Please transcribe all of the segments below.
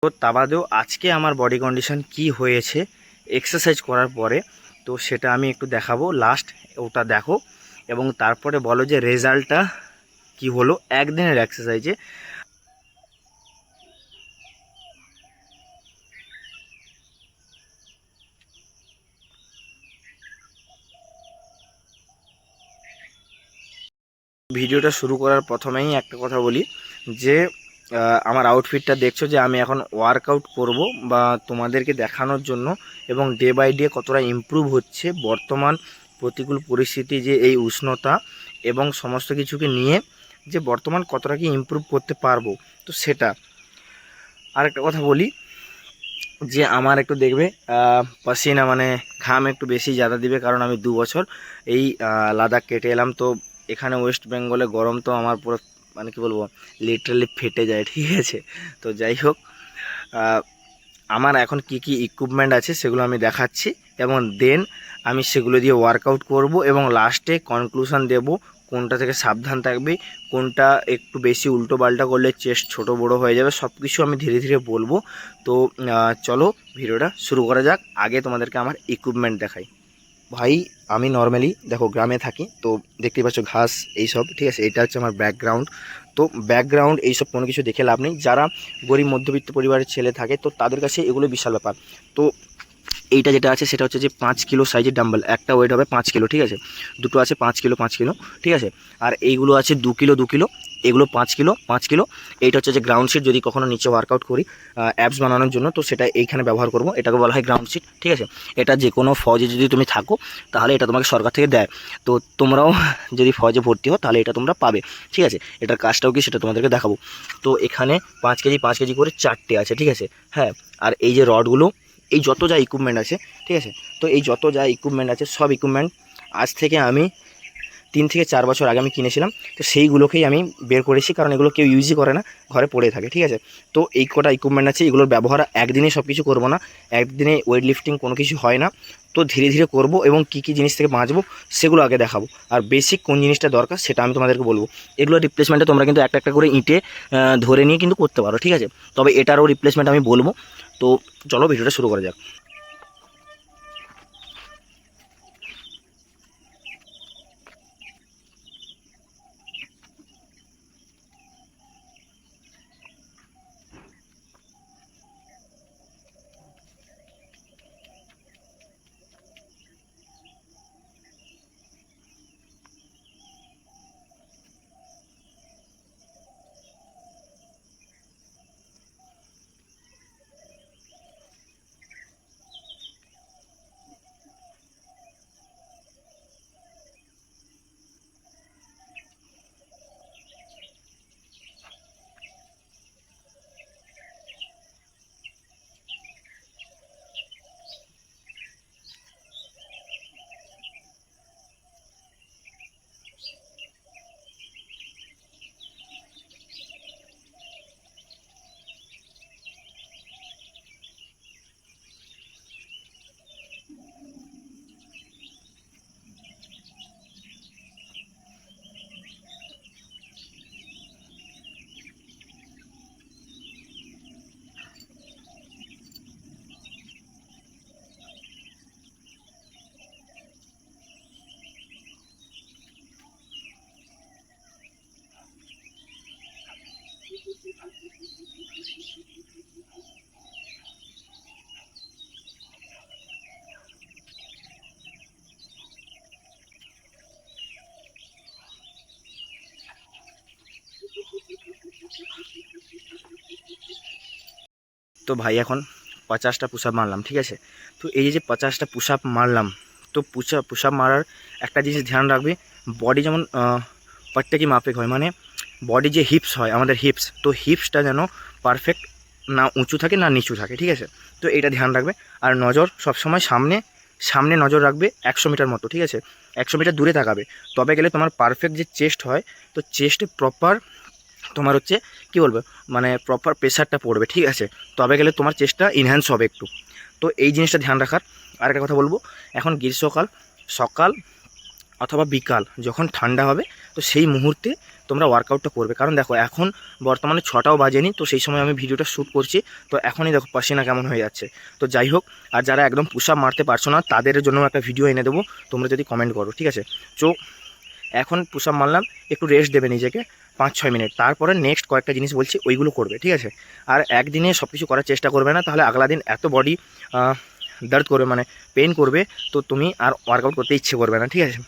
তো তা বাদেও আজকে আমার বডি কন্ডিশন কি হয়েছে এক্সারসাইজ করার পরে, তো সেটা আমি একটু দেখাবো। লাস্ট ওটা দেখো এবং তারপরে বলো যে রেজাল্টটা কি হলো একদিনের এক্সারসাইজে। ভিডিওটা শুরু করার প্রথমেই একটা কথা বলি যে আমার আউটফিটটা দেখছো যে আমি এখন ওয়ার্কআউট করব বা তোমাদেরকে দেখানোর জন্য, এবং ডে বাই ডে কতটা ইমপ্রুভ হচ্ছে বর্তমান প্রতিকূল পরিস্থিতি, যে এই উষ্ণতা এবং সমস্ত কিছুকে নিয়ে যে বর্তমান কতটা কি ইমপ্রুভ করতে পারবো। তো সেটা আর একটা কথা বলি যে আমার একটু দেখবে পাসিনা মানে ঘাম একটু বেশি জ্যাদা দিবে, কারণ আমি 2 বছর এই লাদাখ কেটে এলাম। তো এখানে ওয়েস্ট বেঙ্গলে গরম তো আমার পুরো মানে কি বলবো লিটারালি ফেটে যায়, ঠিক আছে। তো যাই হোক, আমার এখন কি কি ইকুইপমেন্ট আছে সেগুলো আমি দেখাচ্ছি, এবং দেন আমি সেগুলো দিয়ে ওয়ার্কআউট করব এবং লাস্টে কনক্লুশন দেব কোনটা থেকে সাবধান থাকবে, কোনটা একটু বেশি উল্টো পাল্টা করলে চেস্ট ছোট বড় হয়ে যাবে, সব কিছু আমি ধীরে ধীরে বলবো। তো চলো ভিডিওটা শুরু করা যাক। আগে তোমাদেরকে আমার ইকুইপমেন্ট দেখাই। ভাই আমি নর্মালি দেখো গ্রামে থাকি, তো দেখতেই পাচ্ছ ঘাস এইসব, ঠিক আছে। এটা হচ্ছে আমার ব্যাকগ্রাউন্ড। তো ব্যাকগ্রাউন্ড এইসব কোনো কিছু দেখে লাভ নেই। যারা গরিব মধ্যবিত্ত পরিবারের ছেলে থাকে তো তাদের কাছে এগুলো বিশাল ব্যাপার। তো এইটা যেটা আছে সেটা হচ্ছে যে 5 কিলো সাইজের ডাম্বেল, একটা ওয়েট হবে 5 কিলো, ঠিক আছে। দুটো আছে 5 কিলো 5 কিলো, ঠিক আছে। আর এইগুলো আছে 2 কিলো 2 কিলো, এগুলো 5 কিলো 5 কিলো। এইটা হচ্ছে যে গ্রাউন্ড শিট, যদি কখনো নিচে ওয়ার্কআউট করি অ্যাবস বানানোর জন্য, তো সেটা এইখানে ব্যবহার করব। এটাকে বলা হয় গ্রাউন্ড শিট, ঠিক আছে। এটা যে কোনো ফৌজে যদি তুমি থাকো তাহলে এটা তোমাকে সরকার থেকে দেয়। তো তোমরাও যদি ফৌজে ভর্তি হও তাহলে এটা তোমরা পাবে, ঠিক আছে। এটার কাজটাও কি সেটা তোমাদেরকে দেখাবো। তো এখানে 5 কেজি করে 4টে আছে, ঠিক আছে। হ্যাঁ, আর এই যে রডগুলো, এই যত যা ইকুইপমেন্ট আছে, ঠিক আছে। তো এই যত যা ইকুইপমেন্ট আছে সব ইকুইপমেন্ট আজ থেকে আমি 3 থেকে 4 বছর আগে আমি কিনেছিলাম। তো সেইগুলোকেই আমি বের করেছি, কারণ এগুলো কেউ ইউজই করে না, ঘরে পড়ে থাকে, ঠিক আছে। তো এই কটা ইকুইপমেন্ট আছে, এগুলোর ব্যবহার একদিনে সব কিছু করবো না, একদিনে ওয়েট লিফটিং কোনো কিছু হয় না। তো ধীরে ধীরে করব এবং কী কী জিনিস থেকে বাঁচবো সেগুলো আগে দেখাবো, আর বেসিক কোন জিনিসটা দরকার সেটা আমি তোমাদেরকে বলবো। এগুলো রিপ্লেসমেন্টে তোমরা কিন্তু একটা একটা করে ইঁটে ধরে নিয়ে কিন্তু করতে পারো, ঠিক আছে। তবে এটারও রিপ্লেসমেন্ট আমি বলবো। তো চলো ভিডিওটা শুরু করা যাক। তো ভাই এখন 50টা পুশ আপ মারলাম, ঠিক আছে। তো এই যে 50টা পুশ আপ মারলাম, তো পুশ আপ মারার একটা জিনিস ধ্যান রাখবে, বডি যেমন প্রত্যেকই মাপেক হয়, মানে বডি যে হিপস হয় আমাদের হিপস, তো হিপসটা যেন পারফেক্ট না উঁচু থাকে না নিচু থাকে, ঠিক আছে। তো এটা ধ্যান রাখবে। আর নজর সবসময় সামনে সামনে নজর রাখবে 100 মিটার মতো, ঠিক আছে। 100 মিটার দূরে তাকাবে, তবে গেলে তোমার পারফেক্ট যে চেস্ট হয়, তো চেস্টে প্রপার তোমার হচ্ছে কী বলবো মানে প্রপার প্রেশারটা পড়বে, ঠিক আছে। তবে গেলে তোমার চেষ্টা ইনহ্যান্স হবে একটু। তো এই জিনিসটা ধ্যান রাখার। আর একটা কথা বলবো, এখন গ্রীষ্মকাল, সকাল অথবা বিকাল যখন ঠান্ডা হবে, তো সেই মুহূর্তে তোমরা ওয়ার্কআউটটা করবে। কারণ দেখো এখন বর্তমানে 6টাও বাজেনি, তো সেই সময় আমি ভিডিওটা শ্যুট করছি, তো এখনই দেখো পাসিনা কেমন হয়ে যাচ্ছে। তো যাই হোক, আর যারা একদম পুশ আপ মারতে পারছো না তাদের জন্য একটা ভিডিও এনে দেবো, তোমরা যদি কমেন্ট করো, ঠিক আছে। তো এখন পুশ আপ মারলাম, একটু রেস্ট দেবে নিজেকে 5-6 মিনিট, তারপরে নেক্সট কয়েকটা জিনিস বলছি ওইগুলো করবে, ঠিক আছে। আর একদিনে সব কিছু করার চেষ্টা করবে না, তাহলে আগলা দিন এত বডি দর্দ করবে, মানে পেন করবে, তো তুমি আর ওয়ার্কআউট করতে ইচ্ছে করবে না, ঠিক আছে।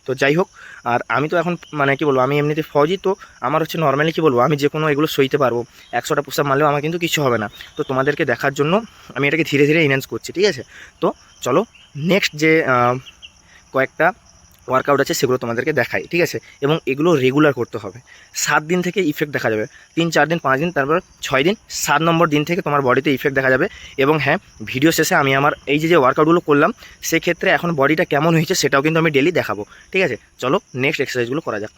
তো যাই হোক, আর আমি তো এখন মানে কী বলবো, আমি এমনিতে ফৌজি, তো আমার হচ্ছে নর্মালি কী বলবো, আমি যে কোনো এগুলো সইতে পারবো, 100টা পুশ আপ মারলেও আমার কিন্তু কিছু হবে না। তো তোমাদেরকে দেখার জন্য আমি এটাকে ধীরে ধীরে এনহ্যান্স করছি, ঠিক আছে। তো চলো নেক্সট যে কয়েকটা ওয়ার্কআউট আছে সেগুলো তোমাদেরকে দেখাই, ঠিক আছে। এবং এগুলো রেগুলার করতে হবে। 7 দিন থেকে ইফেক্ট দেখা যাবে, 3-4 দিন 5 দিন, তারপর 6 দিন, 7 নম্বর দিন থেকে তোমার বডিতে ইফেক্ট দেখা যাবে। এবং হ্যাঁ, ভিডিও শেষে আমি আমার এই যে ওয়ার্কআউটগুলো করলাম সেক্ষেত্রে এখন বডিটা কেমন হয়েছে সেটাও কিন্তু আমি ডেলি দেখাবো, ঠিক আছে। চলো নেক্সট এক্সারসাইজগুলো করা যাক।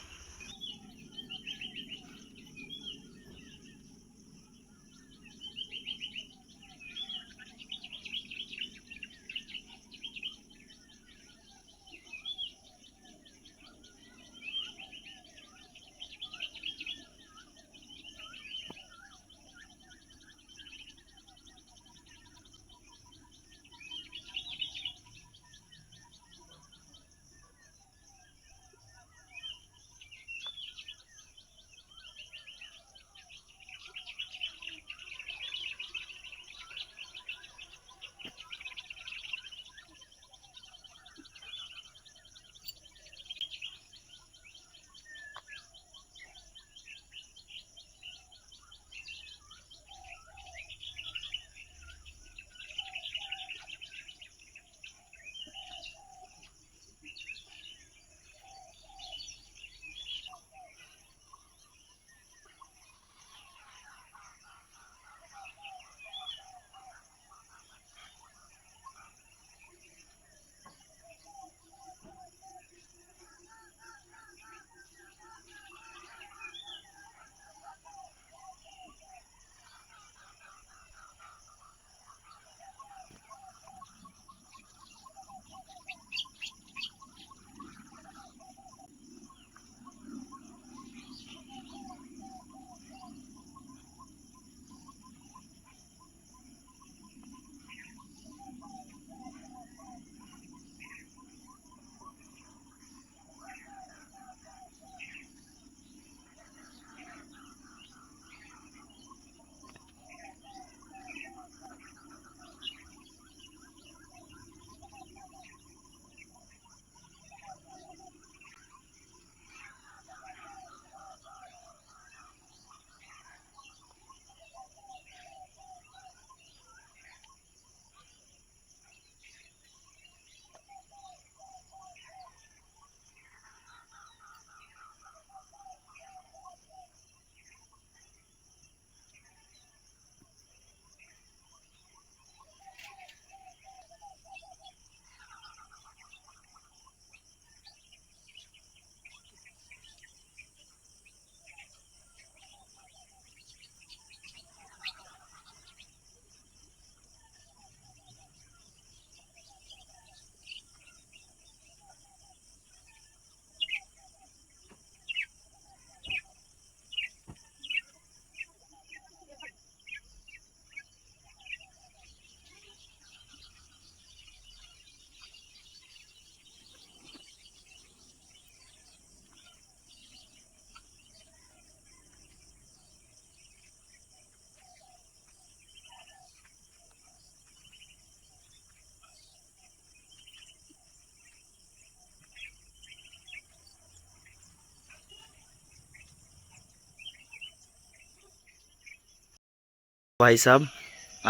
ভাই সাহেব,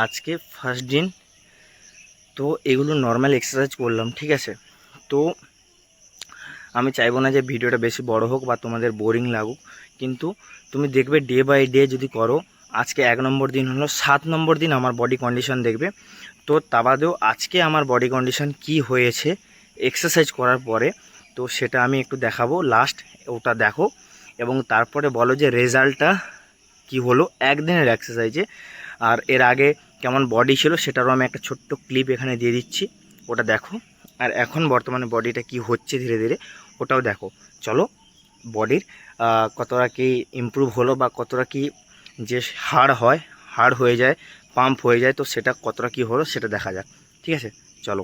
আজকে ফার্স্ট দিন, তো এগুলো নর্মাল এক্সারসাইজ করলাম, ঠিক আছে। তো আমি চাইবো না যে ভিডিওটা বেশি বড় হোক বা তোমাদের বোরিং লাগুক, কিন্তু তুমি দেখবে ডে বাই ডে যদি করো, আজকে 1 নম্বর দিন হলো, 7 নম্বর দিন আমার বডি কন্ডিশন দেখবে। তো তা বাদেও আজকে আমার বডি কন্ডিশন কি হয়েছে এক্সারসাইজ করার পরে, তো সেটা আমি একটু দেখাবো, লাস্ট ওটা দেখো এবং তারপরে বলো যে রেজাল্টটা কি হলো একদিনের এক্সারসাইজে। আর এর আগে কেমন বডি ছিল সেটারও আমি একটা ছোট্ট ক্লিপ এখানে দিয়ে দিচ্ছি, ওটা দেখো। আর এখন বর্তমানে বডিটা কি হচ্ছে ধীরে ধীরে ওটাও দেখো। চলো বডির কতটা কি ইমপ্রুভ হলো বা কতটা কি যে হাড় হয়ে যায়, পাম্প হয়ে যায়, তো সেটা কতটা কি হলো সেটা দেখা যাক। ঠিক আছে, চলো।